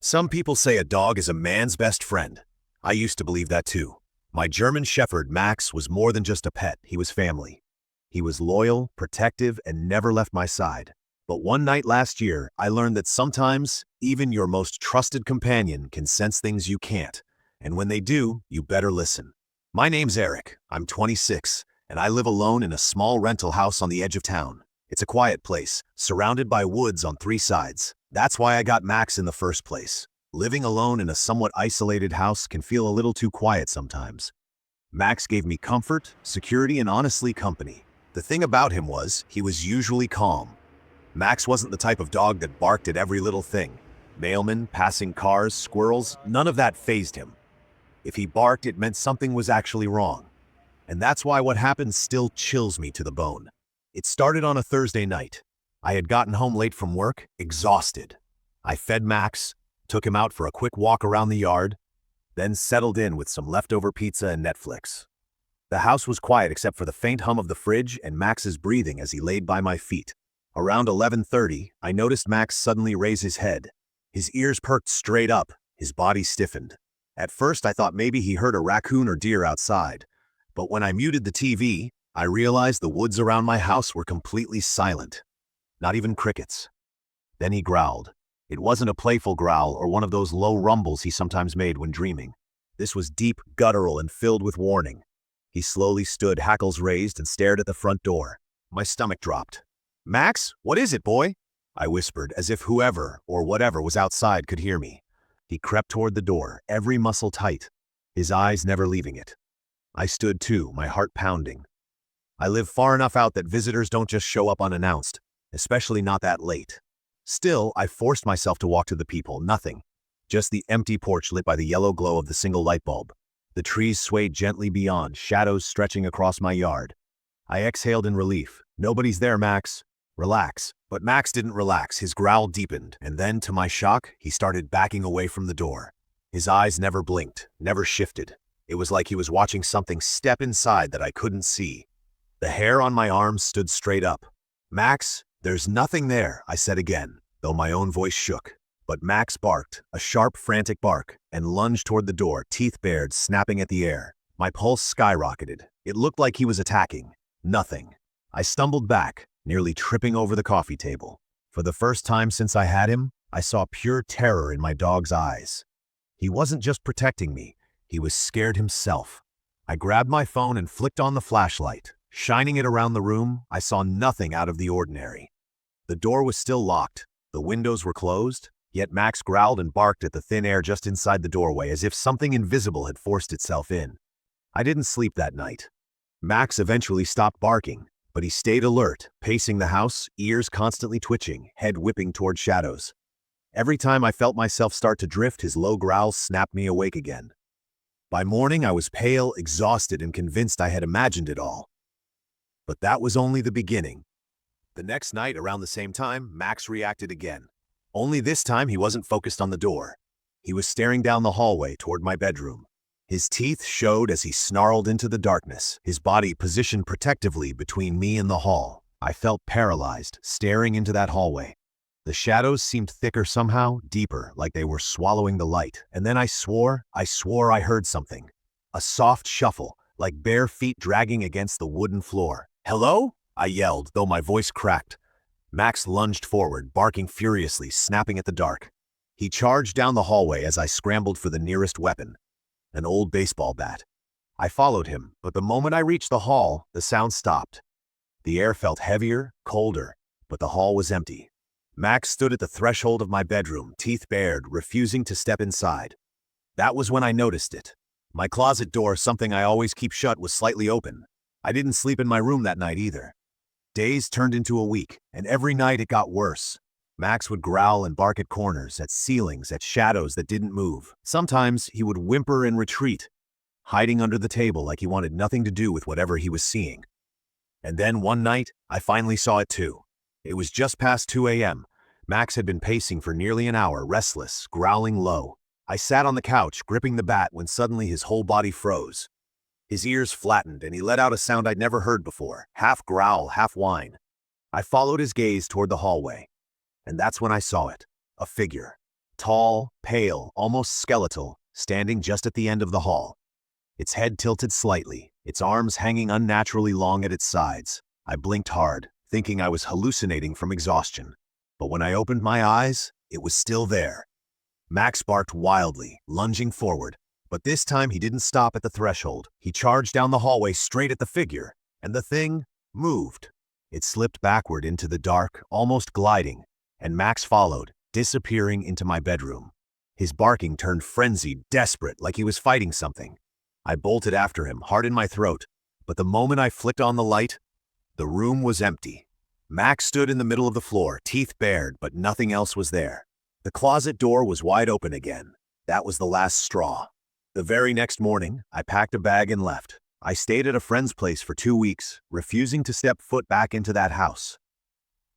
Some people say a dog is a man's best friend. I used to believe that too. My German Shepherd, Max, was more than just a pet, he was family. He was loyal, protective, and never left my side. But one night last year, I learned that sometimes, even your most trusted companion can sense things you can't. And when they do, you better listen. My name's Eric, I'm 26, and I live alone in a small rental house on the edge of town. It's a quiet place, surrounded by woods on 3 sides. That's why I got Max in the first place. Living alone in a somewhat isolated house can feel a little too quiet sometimes. Max gave me comfort, security, and honestly company. The thing about him was, he was usually calm. Max wasn't the type of dog that barked at every little thing. Mailmen, passing cars, squirrels, none of that fazed him. If he barked, it meant something was actually wrong. And that's why what happened still chills me to the bone. It started on a Thursday night. I had gotten home late from work, exhausted. I fed Max, took him out for a quick walk around the yard, then settled in with some leftover pizza and Netflix. The house was quiet except for the faint hum of the fridge and Max's breathing as he laid by my feet. Around 11:30, I noticed Max suddenly raise his head. His ears perked straight up, his body stiffened. At first, I thought maybe he heard a raccoon or deer outside, but when I muted the TV, I realized the woods around my house were completely silent. Not even crickets. Then he growled. It wasn't a playful growl or one of those low rumbles he sometimes made when dreaming. This was deep, guttural, and filled with warning. He slowly stood, hackles raised, and stared at the front door. My stomach dropped. "Max, what is it, boy?" I whispered, as if whoever or whatever was outside could hear me. He crept toward the door, every muscle tight, his eyes never leaving it. I stood too, my heart pounding. I live far enough out that visitors don't just show up unannounced, especially not that late. Still, I forced myself to walk to the people, nothing. Just the empty porch lit by the yellow glow of the single light bulb. The trees swayed gently beyond, shadows stretching across my yard. I exhaled in relief. "Nobody's there, Max. Relax." But Max didn't relax, his growl deepened, and then, to my shock, he started backing away from the door. His eyes never blinked, never shifted. It was like he was watching something step inside that I couldn't see. The hair on my arms stood straight up. "Max, there's nothing there," I said again, though my own voice shook. But Max barked, a sharp, frantic bark, and lunged toward the door, teeth bared, snapping at the air. My pulse skyrocketed. It looked like he was attacking. Nothing. I stumbled back, nearly tripping over the coffee table. For the first time since I had him, I saw pure terror in my dog's eyes. He wasn't just protecting me, he was scared himself. I grabbed my phone and flicked on the flashlight. Shining it around the room, I saw nothing out of the ordinary. The door was still locked, the windows were closed, yet Max growled and barked at the thin air just inside the doorway as if something invisible had forced itself in. I didn't sleep that night. Max eventually stopped barking, but he stayed alert, pacing the house, ears constantly twitching, head whipping toward shadows. Every time I felt myself start to drift, his low growls snapped me awake again. By morning, I was pale, exhausted, and convinced I had imagined it all. But that was only the beginning. The next night, around the same time, Max reacted again. Only this time, he wasn't focused on the door. He was staring down the hallway toward my bedroom. His teeth showed as he snarled into the darkness, his body positioned protectively between me and the hall. I felt paralyzed, staring into that hallway. The shadows seemed thicker somehow, deeper, like they were swallowing the light. And then I swore I heard something. A soft shuffle, like bare feet dragging against the wooden floor. "Hello?" I yelled, though my voice cracked. Max lunged forward, barking furiously, snapping at the dark. He charged down the hallway as I scrambled for the nearest weapon, an old baseball bat. I followed him, but the moment I reached the hall, the sound stopped. The air felt heavier, colder, but the hall was empty. Max stood at the threshold of my bedroom, teeth bared, refusing to step inside. That was when I noticed it. My closet door, something I always keep shut, was slightly open. I didn't sleep in my room that night either. Days turned into a week, and every night it got worse. Max would growl and bark at corners, at ceilings, at shadows that didn't move. Sometimes he would whimper and retreat, hiding under the table like he wanted nothing to do with whatever he was seeing. And then one night, I finally saw it too. It was just past 2 a.m. Max had been pacing for nearly an hour, restless, growling low. I sat on the couch, gripping the bat, when suddenly his whole body froze. His ears flattened, and he let out a sound I'd never heard before, half growl, half whine. I followed his gaze toward the hallway, and that's when I saw it, a figure. Tall, pale, almost skeletal, standing just at the end of the hall. Its head tilted slightly, its arms hanging unnaturally long at its sides. I blinked hard, thinking I was hallucinating from exhaustion. But when I opened my eyes, it was still there. Max barked wildly, lunging forward. But this time he didn't stop at the threshold. He charged down the hallway straight at the figure, and the thing moved. It slipped backward into the dark, almost gliding, and Max followed, disappearing into my bedroom. His barking turned frenzied, desperate, like he was fighting something. I bolted after him, heart in my throat, but the moment I flicked on the light, the room was empty. Max stood in the middle of the floor, teeth bared, but nothing else was there. The closet door was wide open again. That was the last straw. The very next morning, I packed a bag and left. I stayed at a friend's place for 2 weeks, refusing to step foot back into that house.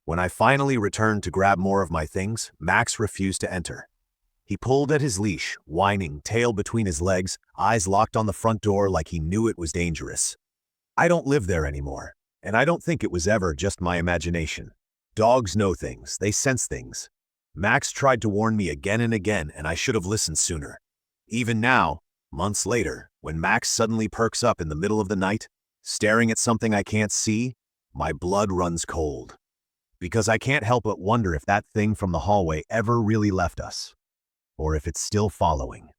When I finally returned to grab more of my things, Max refused to enter. He pulled at his leash, whining, tail between his legs, eyes locked on the front door like he knew it was dangerous. I don't live there anymore, and I don't think it was ever just my imagination. Dogs know things, they sense things. Max tried to warn me again and again, and I should have listened sooner. Even now, months later, when Max suddenly perks up in the middle of the night, staring at something I can't see, my blood runs cold. Because I can't help but wonder if that thing from the hallway ever really left us, or if it's still following.